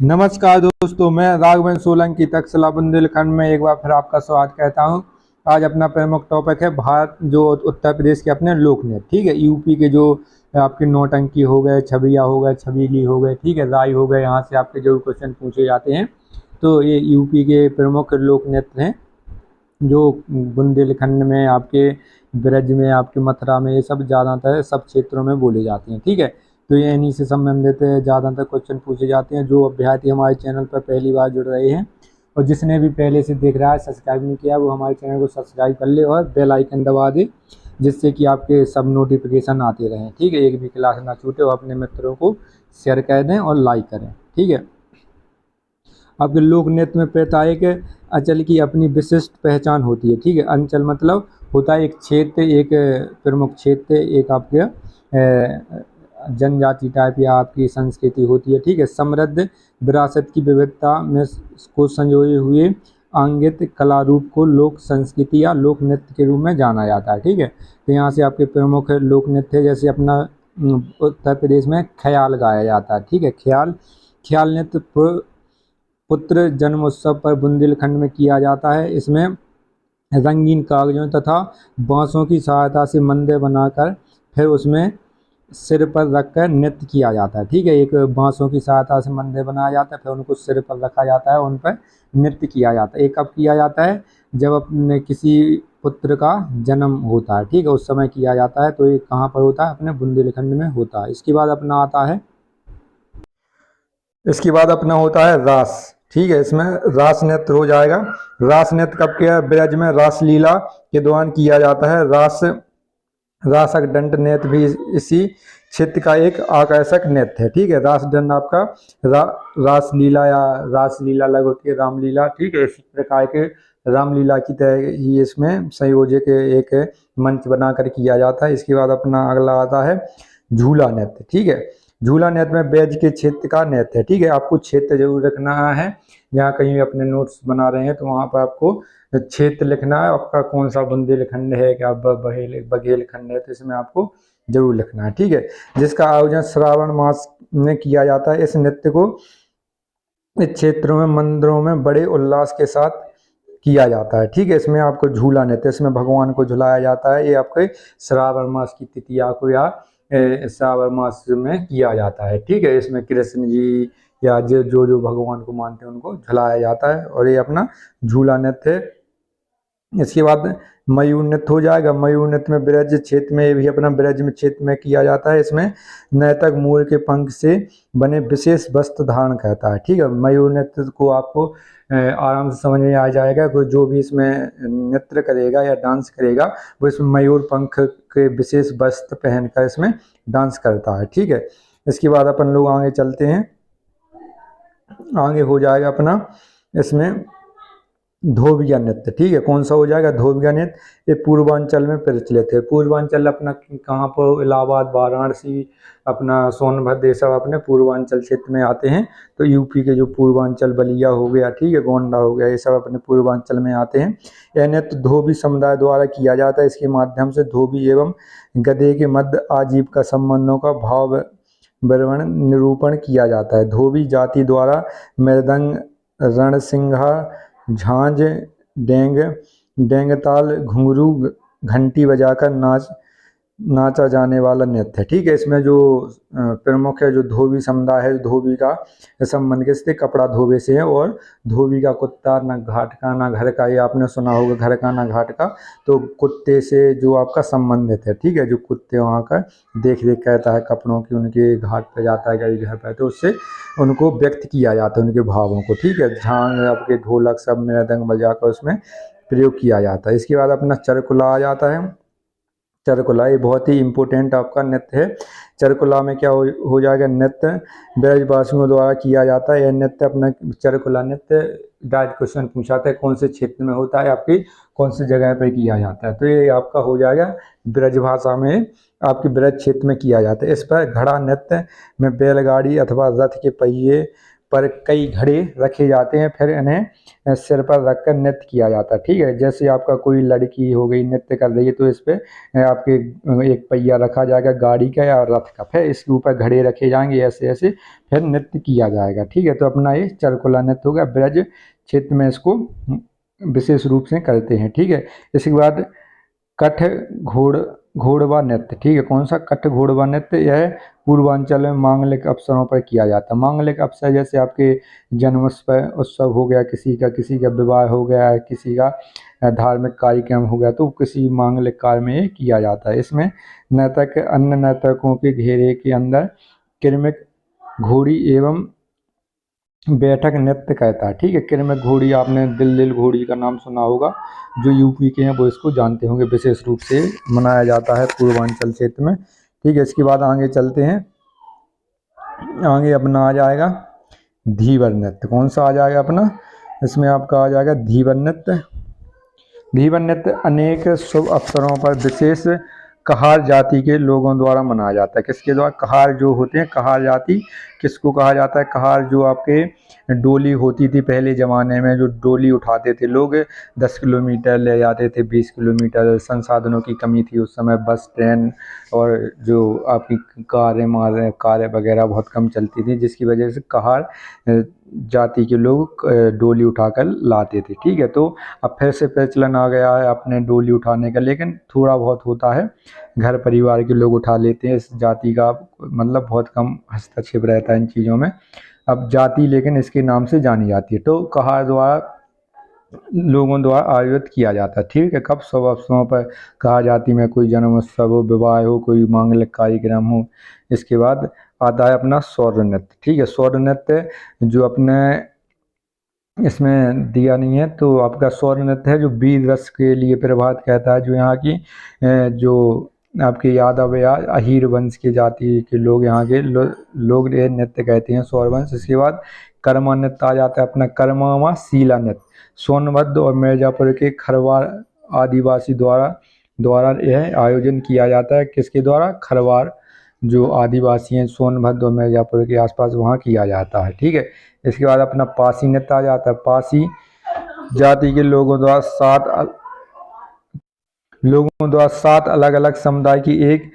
नमस्कार दोस्तों, मैं राघवेंद्र सोलंकी तक्षशिला बुंदेलखंड में एक बार फिर आपका स्वागत कहता हूं। आज अपना प्रमुख टॉपिक है भारत जो उत्तर प्रदेश के अपने लोक नृत्य। ठीक है, यूपी के जो आपके नौटंकी हो गए, छबिया हो गए, छबीली हो गए, ठीक है, राई हो गए, यहाँ से आपके जो क्वेश्चन पूछे जाते हैं। तो ये यूपी के प्रमुख लोक नृत्य हैं जो बुंदेलखंड में, आपके ब्रज में, आपके मथुरा में, ये सब ज़्यादातर सब क्षेत्रों में बोले जाते हैं। ठीक है, तो ये इन्हीं से संबंधित ज़्यादातर क्वेश्चन पूछे जाते हैं। जो अभ्यर्थी हमारे चैनल पर पहली बार जुड़ रहे हैं और जिसने भी पहले से देख रहा है, सब्सक्राइब नहीं किया, वो हमारे चैनल को सब्सक्राइब कर ले और बेल आइकन दबा दे, जिससे कि आपके सब नोटिफिकेशन आते रहें। ठीक है, एक भी क्लास ना छूटे और अपने मित्रों को शेयर कर दें और लाइक करें। ठीक है, आपके लोक नृत्य में प्रत्येक अंचल की अपनी विशिष्ट पहचान होती है। ठीक है, अंचल मतलब होता है एक क्षेत्र, एक प्रमुख क्षेत्र, एक आपके जनजाति टाइप या आपकी संस्कृति होती है। ठीक है, समृद्ध विरासत की विविधता में को संजोए हुए आंगित कला रूप को लोक संस्कृति या लोक नृत्य के रूप में जाना जाता है। ठीक है, तो यहाँ से आपके प्रमुख लोक नृत्य जैसे अपना उत्तर प्रदेश में ख्याल गाया जाता है। ठीक है, ख्याल नृत्य पुत्र जन्मोत्सव पर बुंदेलखंड में किया जाता है। इसमें रंगीन कागजों तथा बांसों की सहायता से मंदिर बनाकर फिर उसमें सिर पर रखकर नृत्य किया जाता है। ठीक है, एक बांसों की सहायता से मंदिर बनाया जाता है, फिर उनको सिर पर रखा जाता है, उन पर नृत्य किया जाता है। एक कब किया जाता है? जब अपने किसी पुत्र का जन्म होता है। ठीक है, उस समय किया जाता है। तो ये कहाँ पर होता है? अपने बुंदेलखंड में होता है। इसके बाद अपना आता है, इसके बाद अपना होता है रास। ठीक है, इसमें रास नृत्य हो जाएगा। रास नृत्य कब किया? ब्रज में रासलीला के दौरान किया जाता है। रासक दंड नृत्य भी इसी क्षेत्र का एक आकर्षक नृत्य है। ठीक है, रास दंड आपका रासलीला या रासलीला अलग होती है, रामलीला। ठीक है, इसी प्रकार के रामलीला की तरह ही इसमें संयोजक एक मंच बनाकर किया जाता है। इसके बाद अपना अगला आता है झूला नृत्य। ठीक है, झूला नृत्य में ब्रज के क्षेत्र का नृत्य है। ठीक है, आपको क्षेत्र जरूर रखना है। यहाँ कहीं भी अपने नोट्स बना रहे हैं तो वहाँ पर आपको क्षेत्र लिखना है, आपका कौन सा बुंदेलखंड है, क्या बघेलखंड है, तो इसमें आपको जरूर लिखना है। ठीक है, जिसका आयोजन श्रावण मास में किया जाता है। इस नृत्य को इस क्षेत्रों में मंदिरों में बड़े उल्लास के साथ किया जाता है। ठीक है, इसमें आपको झूला नृत्य, इसमें भगवान को झुलाया जाता है। ये आपके श्रावण मास की तृतीया को या श्रावण मास में किया जाता है। ठीक है, इसमें कृष्ण जी या जो जो भगवान को मानते हैं उनको झुलाया जाता है और ये अपना झूला नृत्य है। इसके बाद मयूर नृत्य हो जाएगा। मयूर नृत्य में ब्रज क्षेत्र में, ये भी अपना ब्रज में क्षेत्र में किया जाता है। इसमें नैतक मोर के पंख से बने विशेष वस्त्र धारण करता है। ठीक है, मयूर नृत्य को आपको आराम से समझ में आ जाएगा। कोई जो भी इसमें नृत्य करेगा या डांस करेगा वो इसमें मयूर पंख के विशेष वस्त्र पहनकर इसमें डांस करता है। ठीक है, इसके बाद अपन लोग आगे चलते हैं। आगे हो जाएगा अपना इसमें धोबिया नृत्य। ठीक है, कौन सा हो जाएगा? धोबिया नृत्य। ये पूर्वांचल में प्रचलित है। पूर्वांचल अपना कहाँ पर? इलाहाबाद, वाराणसी, अपना सोनभद्र, ये सब अपने पूर्वांचल क्षेत्र में आते हैं। तो यूपी के जो पूर्वांचल, बलिया हो गया, ठीक है, गोंडा हो गया, ये सब अपने पूर्वांचल में आते हैं। यह नृत्य धोबी समुदाय द्वारा किया जाता है। इसके माध्यम से धोबी एवं गधे के मध्य आजीविका संबंधों का भाव वर्णन निरूपण किया जाता है। धोबी जाति द्वारा मृदंग, रणसिंघा, झांझ, डेंगताल, घुंघरू, घंटी बजाकर नाचा जाने वाला नृत्य है। ठीक है, इसमें जो प्रमुख है, जो धोबी समुदाय है, धोबी का संबंध किससे? कपड़ा धोबे से है। और धोबी का कुत्ता ना घाट का ना घर का, ये आपने सुना होगा, घर का ना घाट का। तो कुत्ते से जो आपका संबंधित है। ठीक है, जो कुत्ते वहाँ का देख रेख करता है कपड़ों की, उनके घाट पे जाता है, कभी घर पे, तो उससे उनको व्यक्त किया जाता है, उनके भावों को। ठीक है, झांझ, आपके ढोलक सब मृदंग बजाकर उसमें प्रयोग किया जाता है। इसके बाद अपना चरकुला आ जाता है। चरकुला ये बहुत ही इम्पोर्टेंट आपका नृत्य है। चरकुला में क्या हो जाएगा? नृत्य ब्रजवासियों द्वारा किया जाता है। यह नृत्य अपना चरकुला नृत्य डायरेक्ट क्वेश्चन पूछा था, कौन से क्षेत्र में होता है, आपकी कौन सी जगह पे किया जाता है? तो ये आपका हो जाएगा ब्रज भाषा में, आपके ब्रज क्षेत्र में किया जाता है। इस पर घड़ा नृत्य में बैलगाड़ी अथवा रथ के पहिए पर कई घड़े रखे जाते हैं, फिर इन्हें सिर पर रखकर नृत्य किया जाता है। ठीक है, जैसे आपका कोई लड़की हो गई नृत्य कर रही है तो इस पे आपके एक पहिया रखा जाएगा गाड़ी का या रथ का, फिर इसके ऊपर घड़े रखे जाएंगे, ऐसे ऐसे फिर नृत्य किया जाएगा। ठीक है, तो अपना ये चरकुला नृत्य हो गया, ब्रज क्षेत्र में इसको विशेष रूप से करते हैं। ठीक है, इसके बाद कठ घोड़वा नृत्य। ठीक है, कौन सा कठ घोड़वा नृत्य? यह पूर्वांचल में मांगलिक अवसरों पर किया जाता है। मांगलिक अवसर जैसे आपके जन्म उत्सव हो गया, किसी का विवाह हो गया, किसी का धार्मिक कार्यक्रम हो गया, तो किसी मांगलिक कार्य में ये किया जाता है। इसमें नर्तक अन्य नर्तकों के घेरे के अंदर क्रमिक घोड़ी एवं बैठक नृत्य कहता है। ठीक है, क्रमिक घोड़ी, आपने दिल दिल घोड़ी का नाम सुना होगा, जो यूपी के हैं वो इसको जानते होंगे, विशेष रूप से मनाया जाता है पूर्वांचल क्षेत्र में। ठीक है, इसके बाद आगे चलते हैं, आगे अपना आ जाएगा धीवर नृत्य। कौन सा आ जाएगा अपना? इसमें आपका आ जाएगा धीवर नृत्य। धीवर नृत्य अनेक शुभ अवसरों पर विशेष कहार जाति के लोगों द्वारा मनाया जाता है। किसके द्वारा? कहार जो होते हैं, कहार जाति किसको कहा जाता है? कहार जो आपके डोली होती थी पहले ज़माने में, जो डोली उठाते थे लोग, 10 किलोमीटर ले जाते थे, 20 किलोमीटर। संसाधनों की कमी थी उस समय, बस ट्रेन और जो आपकी कारें वगैरह बहुत कम चलती थी, जिसकी वजह से कहार जाति के लोग डोली उठाकर लाते थे। ठीक है, तो अब फिर से प्रचलन आ गया है अपने डोली उठाने का, लेकिन थोड़ा बहुत होता है, घर परिवार के लोग उठा लेते हैं। इस जाति का मतलब बहुत कम हस्तक्षेप रहता है इन चीज़ों में। अब जाति लेकिन इसके नाम से जानी जाती है। तो कहार द्वारा लोगों द्वारा आयोजित किया जाता है। ठीक है, कब? शुभ अवसरों पर, कहा जाति में कोई जन्म उत्सव हो, विवाह हो, कोई मांगलिक कार्यक्रम हो। इसके बाद आता है अपना सौर नृत्य। ठीक है, सौर नृत्य जो अपने इसमें दिया नहीं है, तो आपका सौर नृत्य है जो वीर रस के लिए प्रभात कहता है, जो यहाँ की जो आपके यादव या अहीर वंश की जाति के लोग, यहाँ के लोग ये नृत्य कहते हैं सौर वंश। इसके बाद कर्मा नृत्य आ जाता है अपना, कर्मा व शीला नृत्य। सोनभद्र और मिर्जापुर के खरवार आदिवासी द्वारा यह आयोजन किया जाता है। किसके द्वारा? खरवार जो आदिवासी हैं सोनभद्र और मिर्जापुर के आसपास, वहाँ किया जाता है। ठीक है, इसके बाद अपना पासी नृत्य आ जाता है। पासी जाति के लोगों द्वारा सात अलग अलग समुदाय की एक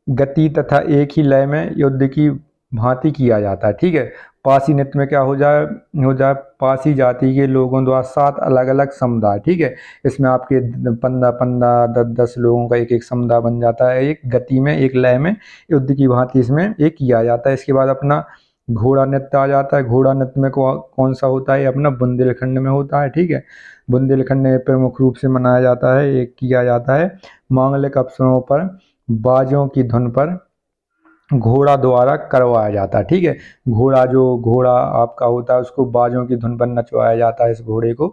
गति तथा एक ही लय में युद्ध की भांति किया जाता है। ठीक है, पासी नृत्य में क्या हो जाए पासी जाति के लोगों द्वारा 7 अलग अलग समुदाय। ठीक है, इसमें आपके 15 10 लोगों का एक समुदाय बन जाता है, एक गति में, एक लय में, युद्ध की भांति इसमें एक किया जाता है। इसके बाद अपना घोड़ा नृत्य आ जाता है। घोड़ा नृत्य में कौन सा होता है? अपना बुंदेलखंड में होता है। ठीक है, बुंदेलखंड में प्रमुख रूप से मनाया जाता है, एक किया जाता है मांगलिक अवसरों पर बाजों की धुन पर घोड़ा द्वारा करवाया जाता है। ठीक है, घोड़ा आपका होता है, उसको बाजों की धुन पर नचवाया जाता है इस घोड़े को।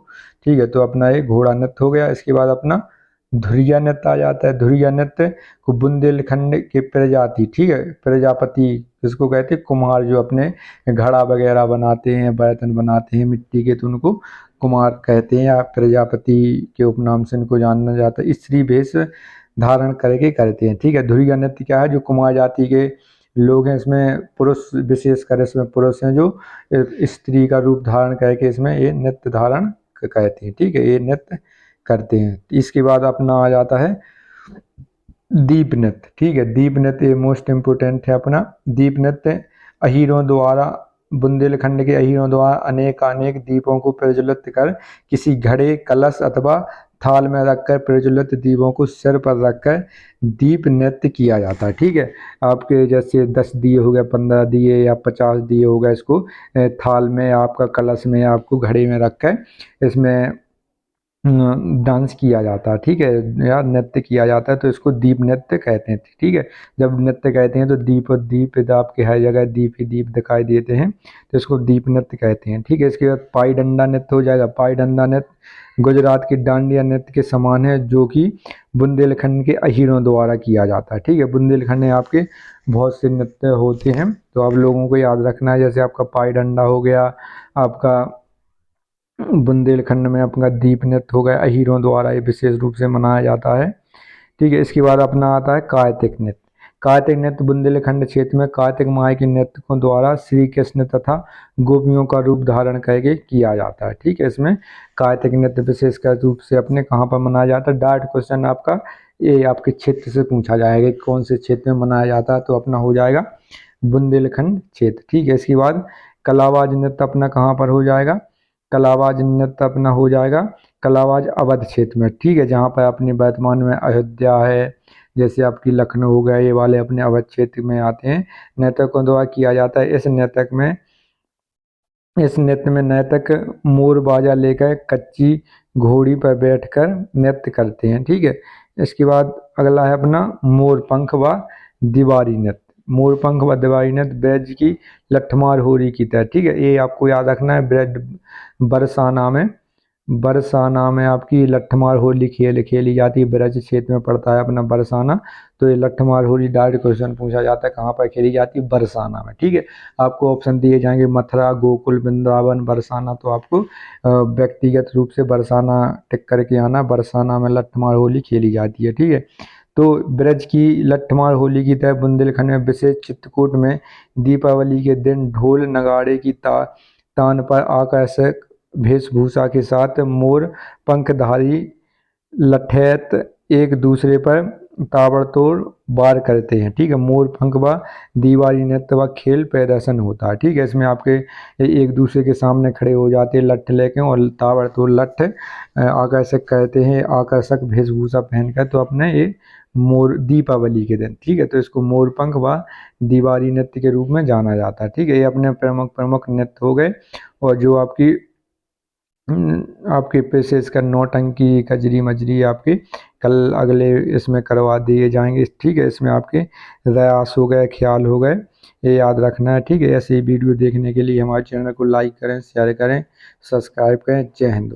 ठीक है, तो अपना ये घोड़ा नृत्य हो गया। इसके बाद अपना धुरिया नृत्य आ जाता है। धुरिया नृत्य को बुंदेलखंड के प्रजाति, ठीक है, प्रजापति जिसको कहते हैं, कुम्हार जो अपने घड़ा वगैरह बनाते हैं, बर्तन बनाते हैं मिट्टी के, तो उनको कुम्हार कहते हैं, या प्रजापति के उपनाम से इनको जाना जाता है। स्त्री वेश धारण करके करते हैं। ठीक है, धुरिया नृत्य क्या है? जो कुमार जाति के लोग हैं, इसमें पुरुष विशेषकर इसमें पुरुष हैं जो स्त्री का रूप धारण करके इसमें ये नृत्य धारण कहते हैं। ठीक है, ये नृत्य करते हैं। इसके बाद अपना आ जाता है दीप नृत्य। ठीक है, दीप नृत्य मोस्ट इम्पोर्टेंट है अपना। दीप नृत्य अहीरों द्वारा, बुंदेलखंड के अहीरों द्वारा अनेक दीपों को प्रज्वलित कर किसी घड़े, कलश अथवा थाल में रखकर प्रज्वलित दीपों को सिर पर रखकर दीप नृत्य किया जाता है। ठीक है, आपके जैसे 10 दिए हो गए, 15 दिए या 50 दिए हो गए, इसको थाल में, आपका कलश में, आपको घड़े में रखकर इसमें डांस किया जाता है। ठीक है, या नृत्य किया जाता है, तो इसको दीप नृत्य कहते हैं। ठीक है, जब नृत्य कहते हैं तो दीप आपके हर जगह दीप ही दीप दिखाई देते हैं, तो इसको दीप नृत्य कहते हैं। ठीक है, इसके बाद पाई डंडा नृत्य हो जाएगा। पाई डंडा नृत्य गुजरात के डांडिया नृत्य के समान है, जो कि बुंदेलखंड के अहीरों द्वारा किया जाता है। ठीक है, बुंदेलखंड में आपके बहुत से नृत्य होते हैं, तो आप लोगों को याद रखना है। जैसे आपका पाई डंडा हो गया, आपका बुंदेलखंड में अपना दीप नृत्य हो गया, अहीरों द्वारा ये विशेष रूप से मनाया जाता है। ठीक है, इसके बाद अपना आता है कार्तिक नृत्य। कार्तिक नृत्य बुंदेलखंड क्षेत्र में कार्तिक माह के नर्तकों द्वारा श्री कृष्ण तथा गोपियों का रूप धारण करके किया जाता है। ठीक है, इसमें कार्तिक नृत्य विशेषकर रूप से अपने कहाँ पर मनाया जाता है। डायरेक्ट क्वेश्चन आपका ये आपके क्षेत्र से पूछा जाएगा, कौन से क्षेत्र में मनाया जाता है, तो अपना हो जाएगा बुंदेलखंड क्षेत्र। ठीक है, इसके बाद कलाबाज नृत्य अपना कहाँ पर हो जाएगा, कलाबाज नृत्य अपना हो जाएगा कलाबाज अवध क्षेत्र में। ठीक है, जहाँ पर अपने वर्तमान में अयोध्या है, जैसे आपकी लखनऊ हो गया, ये वाले अपने अवध क्षेत्र में आते हैं। नर्तकों द्वारा किया जाता है। इस नृत्य में नर्तक मोर बाजा लेकर कच्ची घोड़ी पर बैठकर नृत्य करते हैं। ठीक है, इसके बाद अगला है अपना मोरपंख व दीवारी नृत्य। मोरपंख व दीवारी नृत्य ब्रज की लठमार होरी की तरह। ठीक है, ये आपको याद रखना है। ब्रज बरसाना में आपकी लठमार होली खेली जाती है। ब्रज क्षेत्र में पड़ता है अपना बरसाना, तो ये लठमार होली डायरेक्ट क्वेश्चन पूछा जाता है, कहाँ पर खेली जाती है, बरसाना में। ठीक है, आपको ऑप्शन दिए जाएंगे मथुरा, गोकुल, वृंदावन, बरसाना, तो आपको व्यक्तिगत रूप से बरसाना टिक करके आना। बरसाना में लठमार होली खेली जाती है। ठीक है, तो ब्रज की लठमार होली की तरह बुंदेलखंड में विशेष चित्रकूट में दीपावली के दिन ढोल नगाड़े की तान पर आकर्षक वेशभूषा के साथ मोर पंखधारी लठैत एक दूसरे पर ताबड़तोड़ वार करते हैं। ठीक है, मोर पंख व दीवारी नृत्य व खेल प्रदर्शन होता है। ठीक है, इसमें आपके एक दूसरे के सामने खड़े हो जाते हैं लठ लेके और ताबड़तोड़ लठ आकर्षक करते हैं, आकर्षक वेशभूषा पहनकर, तो अपने ये मोर दीपावली के दिन। ठीक है, तो इसको मोर पंख व दीवारी नृत्य के रूप में जाना जाता है। ठीक है, ये अपने प्रमुख नृत्य हो गए। और जो आपके पेशेज का नौटंकी, कजरी मजरी आपके कल अगले इसमें करवा दिए जाएंगे। ठीक है, इसमें आपके रयास हो गए, ख्याल हो गए, ये याद रखना है। ठीक है, ऐसे ही वीडियो देखने के लिए हमारे चैनल को लाइक करें, शेयर करें, सब्सक्राइब करें। जय हिंद।